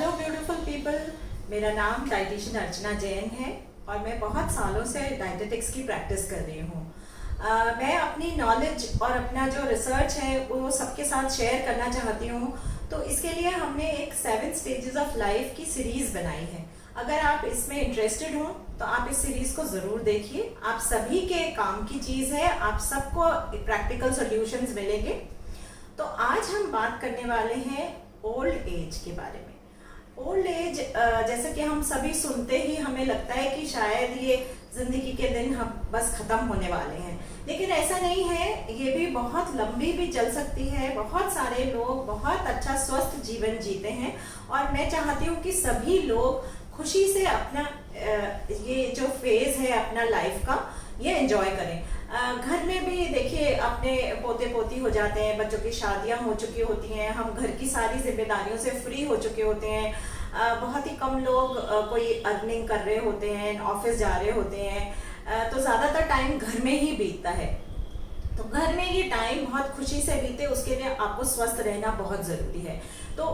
Hello beautiful people, मेरा नाम dietitian अर्चना जैन है और मैं बहुत सालों से डाइटेटिक्स की प्रैक्टिस कर रही हूँ। मैं अपनी नॉलेज और अपना जो रिसर्च है वो सबके साथ शेयर करना चाहती हूँ। तो इसके लिए हमने एक 7 स्टेजेस ऑफ लाइफ की सीरीज़ बनाई है। अगर आप इसमें इंटरेस्टेड हो तो आप इस सीरीज़ को ज़रूर देखिए। आप सभी के काम की चीज़ है, आप सबको प्रैक्टिकल सॉल्यूशंस मिलेंगे। तो आज हम बात करने वाले हैं ओल्ड एज के बारे में। ओल्ड एज जैसे कि हम सभी सुनते ही हमें लगता है कि शायद ये जिंदगी के दिन हम बस खत्म होने वाले हैं, लेकिन ऐसा नहीं है। ये भी बहुत लंबी भी चल सकती है। बहुत सारे लोग बहुत अच्छा स्वस्थ जीवन जीते हैं और मैं चाहती हूँ कि सभी लोग खुशी से अपना ये जो फेज है अपना लाइफ का ये एंजॉय करें। घर में भी देखिए अपने पोते पोती हो जाते हैं, बच्चों की शादियां हो चुकी होती हैं, हम घर की सारी जिम्मेदारियों से फ्री हो चुके होते हैं। बहुत ही कम लोग कोई अर्निंग कर रहे होते हैं, ऑफिस जा रहे होते हैं, तो ज़्यादातर टाइम घर में ही बीतता है। तो घर में ये टाइम बहुत खुशी से बीते, उसके लिए आपको स्वस्थ रहना बहुत ज़रूरी है। तो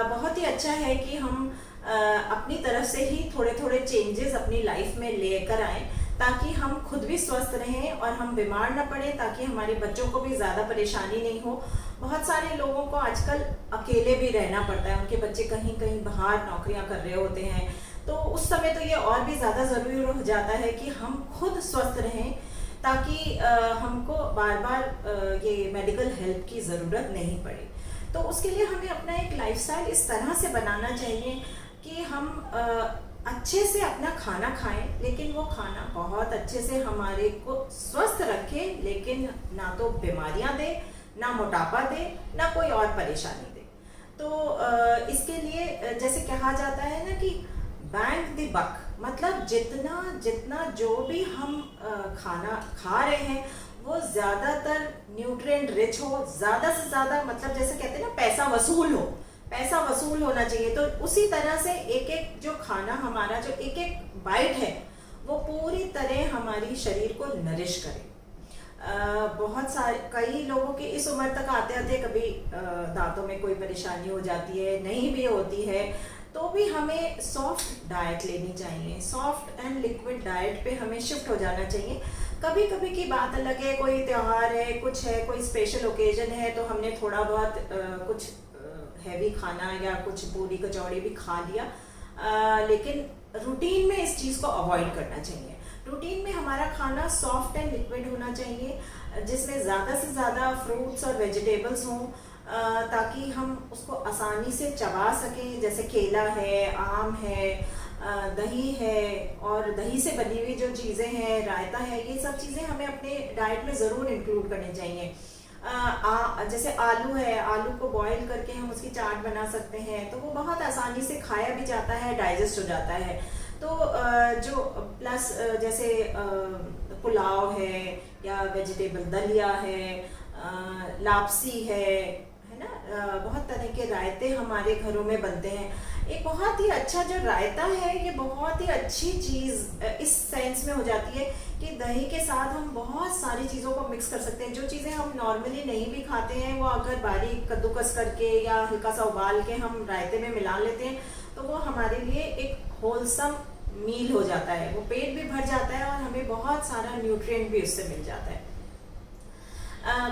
बहुत ही अच्छा है कि हम अपनी तरफ से ही थोड़े थोड़े चेंजेस अपनी लाइफ में लेकर आएँ, ताकि हम खुद भी स्वस्थ रहें और हम बीमार ना पड़े, ताकि हमारे बच्चों को भी ज़्यादा परेशानी नहीं हो। बहुत सारे लोगों को आजकल अकेले भी रहना पड़ता है, उनके बच्चे कहीं कहीं बाहर नौकरियां कर रहे होते हैं, तो उस समय तो ये और भी ज़्यादा ज़रूरी हो जाता है कि हम खुद स्वस्थ रहें, ताकि हमको बार बार ये मेडिकल हेल्प की ज़रूरत नहीं पड़े। तो उसके लिए हमें अपना एक लाइफस्टाइल इस तरह से बनाना चाहिए कि हम अच्छे से अपना खाना खाएं, लेकिन वो खाना बहुत अच्छे से हमारे को स्वस्थ रखे, लेकिन ना तो बीमारियां दे, ना मोटापा दे, ना कोई और परेशानी दे। तो इसके लिए जैसे कहा जाता है ना कि बैंक द बक, मतलब जितना जितना जो भी हम खाना खा रहे हैं वो ज़्यादातर न्यूट्रिएंट रिच हो, ज़्यादा से ज़्यादा, मतलब जैसे कहते हैं ना पैसा वसूल हो, पैसा वसूल होना चाहिए। तो उसी तरह से एक एक जो खाना हमारा जो एक एक बाइट है वो पूरी तरह हमारी शरीर को नरिश करे। बहुत सारे कई लोगों की इस उम्र तक आते आते कभी दांतों में कोई परेशानी हो जाती है, नहीं भी होती है, तो भी हमें सॉफ्ट डाइट लेनी चाहिए। सॉफ्ट एंड लिक्विड डाइट पे हमें शिफ्ट हो जाना चाहिए। कभी कभी की बात अलग है, कोई त्योहार है, कुछ है, कोई स्पेशल ओकेजन है, तो हमने थोड़ा बहुत कुछ हैवी खाना या कुछ पूरी कचौड़ी भी खा लिया, लेकिन रूटीन में इस चीज़ को अवॉइड करना चाहिए। रूटीन में हमारा खाना सॉफ्ट एंड लिक्विड होना चाहिए, जिसमें ज़्यादा से ज़्यादा फ्रूट्स और वेजिटेबल्स हों, ताकि हम उसको आसानी से चबा सकें। जैसे केला है, आम है, दही है, और दही से बनी हुई जो चीज़ें हैं, रायता है, ये सब चीज़ें हमें अपने डाइट में ज़रूर इंक्लूड करनी चाहिए। जैसे आलू है, आलू को बॉईल करके हम उसकी चाट बना सकते हैं, तो वो बहुत आसानी से खाया भी जाता है, डाइजेस्ट हो जाता है। तो जो प्लस जैसे पुलाव है या वेजिटेबल दलिया है, लापसी है ना, बहुत तरह के रायते हमारे घरों में बनते हैं। एक बहुत ही अच्छा जो रायता है, ये बहुत ही अच्छी चीज़ इस सेंस में हो जाती है कि दही के साथ हम बहुत सारी चीज़ों को मिक्स कर सकते हैं। जो चीज़ें हम नॉर्मली नहीं भी खाते हैं, वो अगर बारीक कद्दूकस करके या हल्का सा उबाल के हम रायते में मिला लेते हैं, तो वो हमारे लिए एक होलसम मील हो जाता है। वो पेट भी भर जाता है और हमें बहुत सारा न्यूट्रिएंट भी उससे मिल जाता है।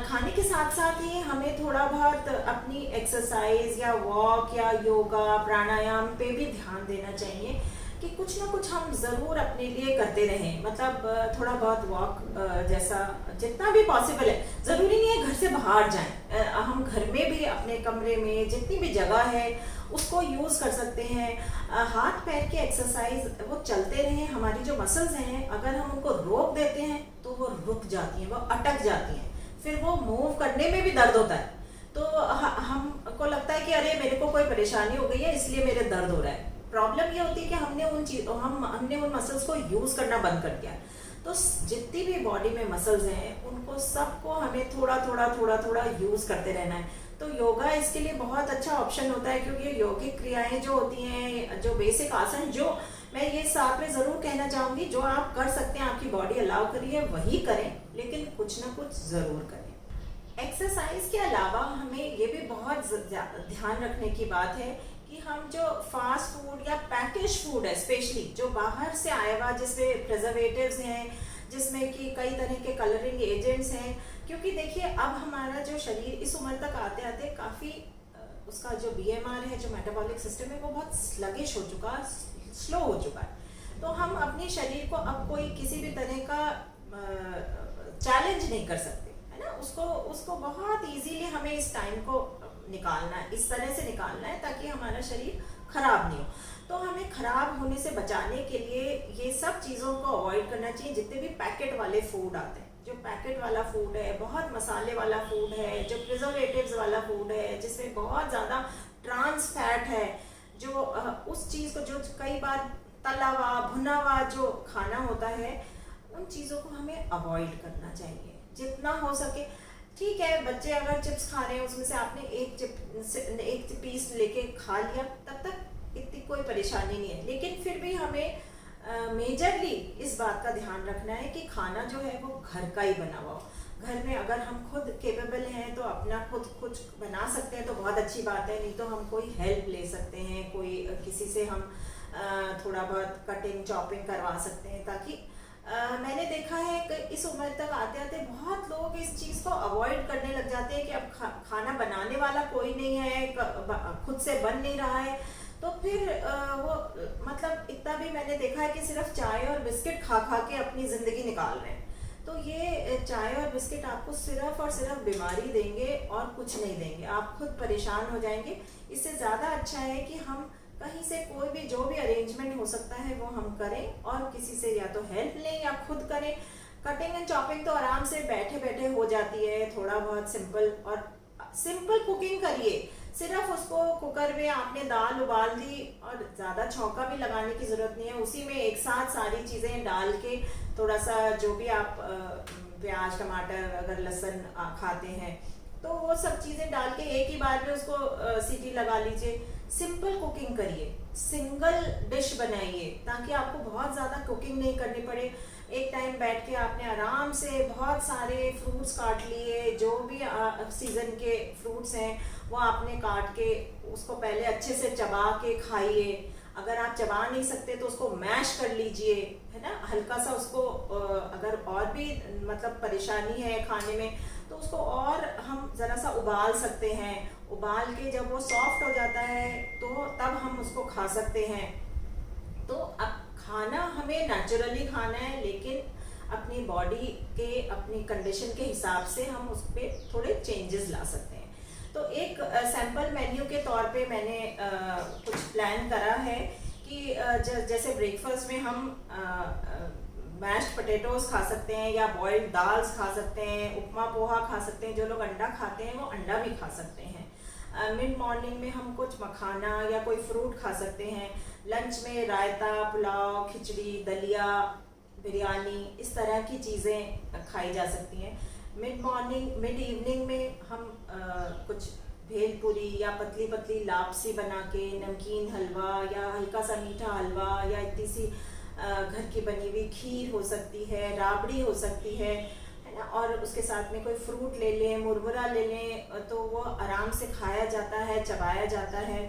खाने के साथ साथ ही हमें थोड़ा बहुत अपनी एक्सरसाइज या वॉक या योगा प्राणायाम पे भी ध्यान देना चाहिए, कि कुछ ना कुछ हम ज़रूर अपने लिए करते रहें। मतलब थोड़ा बहुत वॉक जैसा जितना भी पॉसिबल है, ज़रूरी नहीं है घर से बाहर जाएं, हम घर में भी अपने कमरे में जितनी भी जगह है उसको यूज़ कर सकते हैं। हाथ पैर की एक्सरसाइज वो चलते रहें। हमारी जो मसल्स हैं, अगर हम उनको रोक देते हैं तो वो रुक जाती हैं, वो अटक जाती हैं, फिर वो मूव करने में भी दर्द होता है। तो हमको लगता है कि अरे मेरे को कोई परेशानी हो गई है इसलिए मेरे दर्द हो रहा है। प्रॉब्लम ये होती है कि हमने उन मसल्स को यूज़ करना बंद कर दिया। तो जितनी भी बॉडी में मसल्स हैं उनको सबको हमें थोड़ा थोड़ा थोड़ा थोड़ा यूज़ करते रहना है। तो योगा इसके लिए बहुत अच्छा ऑप्शन होता है, क्योंकि यौगिक क्रियाएं जो होती हैं, जो बेसिक आसन, जो मैं ये साथ में ज़रूर कहना चाहूँगी, जो आप कर सकते हैं, आपकी बॉडी अलाउ करिए वही करें, लेकिन कुछ ना कुछ ज़रूर करें। एक्सरसाइज के अलावा हमें ये भी बहुत ध्यान रखने की बात है कि हम जो फास्ट फूड या पैकेज फूड है, स्पेशली जो बाहर से आया हुआ जिसमें प्रिजर्वेटिव्स हैं, जिसमें कि कई तरह के कलरिंग एजेंट्स हैं, क्योंकि देखिए अब हमारा जो शरीर इस उम्र तक आते आते काफ़ी उसका जो BMR है, जो मेटाबॉलिक सिस्टम है, वो बहुत स्लगिश हो चुका, स्लो हो चुका है। तो हम अपने शरीर को अब कोई किसी भी तरह का चैलेंज नहीं कर सकते, है ना। उसको बहुत इजीली हमें इस टाइम को निकालना है, इस तरह से निकालना है ताकि हमारा शरीर खराब नहीं हो। तो हमें खराब होने से बचाने के लिए ये सब चीज़ों को अवॉइड करना चाहिए। जितने भी पैकेट वाले फूड आते हैं, जो पैकेट वाला फूड है, बहुत मसाले वाला फूड है, जो प्रिजर्वेटिव्स वाला फूड है, जिसमें बहुत ज़्यादा ट्रांस फैट है, जो उस चीज़ को जो कई बार तला हुआ भुना हुआ जो खाना होता है, उन चीज़ों को हमें अवॉइड करना चाहिए जितना हो सके। ठीक है, बच्चे अगर चिप्स खा रहे हैं, उसमें से आपने एक पीस लेके खा लिया, तब तक इतनी कोई परेशानी नहीं है। लेकिन फिर भी हमें मेजरली इस बात का ध्यान रखना है कि खाना जो है वो घर का ही बना हुआ हो। घर में अगर हम खुद केपेबल हैं तो अपना खुद कुछ बना सकते हैं तो बहुत अच्छी बात है, नहीं तो हम कोई हेल्प ले सकते हैं, कोई किसी से हम थोड़ा बहुत कटिंग चॉपिंग करवा सकते हैं, ताकि मैंने देखा है कि इस उम्र तक आते आते बहुत लोग इस चीज़ को अवॉइड करने लग जाते हैं कि अब खाना बनाने वाला कोई नहीं है, खुद से बन नहीं रहा है, तो फिर वो मतलब इतना भी मैंने देखा है कि सिर्फ चाय और बिस्किट खा खा के अपनी ज़िंदगी निकाल रहे हैं। तो ये चाय और बिस्किट आपको सिर्फ और सिर्फ बीमारी देंगे और कुछ नहीं देंगे, आप खुद परेशान हो जाएंगे। इससे ज़्यादा अच्छा है कि हम कहीं से कोई भी जो भी अरेंजमेंट हो सकता है वो हम करें, और किसी से या तो हेल्प लें या खुद करें। कटिंग एंड चॉपिंग तो आराम से बैठे बैठे हो जाती है, थोड़ा बहुत सिंपल कुकिंग करिए। सिर्फ उसको कुकर में आपने दाल उबाल दी और ज़्यादा छौंका भी लगाने की ज़रूरत नहीं है, उसी में एक साथ सारी चीज़ें डाल के थोड़ा सा जो भी आप प्याज टमाटर अगर लहसुन खाते हैं तो वो सब चीज़ें डाल के एक ही बार में उसको सीटी लगा लीजिए। सिंपल कुकिंग करिए, सिंगल डिश बनाइए, ताकि आपको बहुत ज़्यादा कुकिंग नहीं करनी पड़े। एक टाइम बैठ के आपने आराम से बहुत सारे फ्रूट्स काट लिए, जो भी सीज़न के फ्रूट्स हैं वो आपने काट के उसको पहले अच्छे से चबा के खाइए। अगर आप चबा नहीं सकते तो उसको मैश कर लीजिए, है ना, हल्का सा उसको अगर और भी मतलब परेशानी है खाने में तो उसको और हम ज़रा सा उबाल सकते हैं। उबाल के जब वो सॉफ्ट हो जाता है तो तब हम उसको खा सकते हैं। तो अब खाना हमें नेचुरली खाना है, लेकिन अपनी बॉडी के अपनी कंडीशन के हिसाब से हम उस पर थोड़े चेंजेस ला सकते हैं। तो एक सैम्पल मेन्यू के तौर पे मैंने कुछ प्लान करा है कि जैसे ब्रेकफास्ट में हम मैश्ड पोटैटोज खा सकते हैं या बॉइल्ड दाल्स खा सकते हैं, उपमा पोहा खा सकते हैं। जो लोग अंडा खाते हैं वो अंडा भी खा सकते हैं। मिड मॉर्निंग में हम कुछ मखाना या कोई फ्रूट खा सकते हैं। लंच में रायता, पुलाव, खिचड़ी, दलिया, बिरयानी, इस तरह की चीज़ें खाई जा सकती हैं। मिड इवनिंग में हम कुछ भेलपूरी या पतली पतली लापसी बना के, नमकीन हलवा या हल्का सा मीठा हलवा या इतनी सी घर की बनी हुई खीर हो सकती है, राबड़ी हो सकती है ना, और उसके साथ में कोई फ्रूट ले लें, मुरमुरा ले लें, तो वो आराम से खाया जाता है, चबाया जाता है।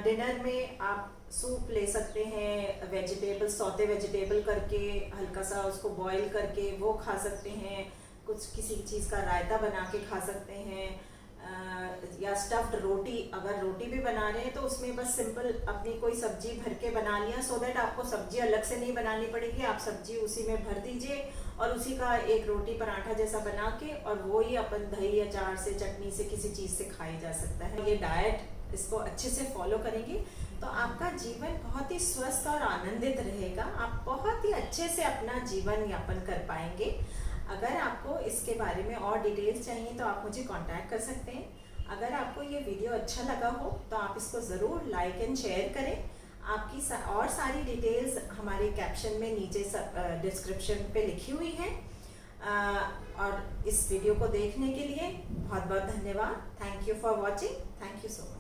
डिनर में आप सूप ले सकते हैं, वेजिटेबल सौते वेजिटेबल करके हल्का सा उसको बॉईल करके वो खा सकते हैं। कुछ किसी चीज़ का रायता बना के खा सकते हैं, या स्टफ्ड रोटी, अगर रोटी भी बना रहे हैं तो उसमें बस सिंपल अपनी कोई सब्जी भर के बना लिया, सो दैट आपको सब्जी अलग से नहीं बनानी पड़ेगी। आप सब्जी उसी में भर दीजिए और उसी का एक रोटी पराठा जैसा बना के, और वो ही अपन दही या अचार से, चटनी से, किसी चीज़ से खाई जा सकता है। ये डाइट इसको अच्छे से फॉलो करेंगे तो आपका जीवन बहुत ही स्वस्थ और आनंदित रहेगा। आप बहुत ही अच्छे से अपना जीवन यापन कर पाएंगे। अगर आपको इसके बारे में और डिटेल्स चाहिए तो आप मुझे कांटेक्ट कर सकते हैं। अगर आपको ये वीडियो अच्छा लगा हो तो आप इसको ज़रूर लाइक एंड शेयर करें। आपकी और सारी डिटेल्स हमारे कैप्शन में नीचे डिस्क्रिप्शन पे लिखी हुई हैं। और इस वीडियो को देखने के लिए बहुत बहुत धन्यवाद। Thank you for watching. Thank you so much.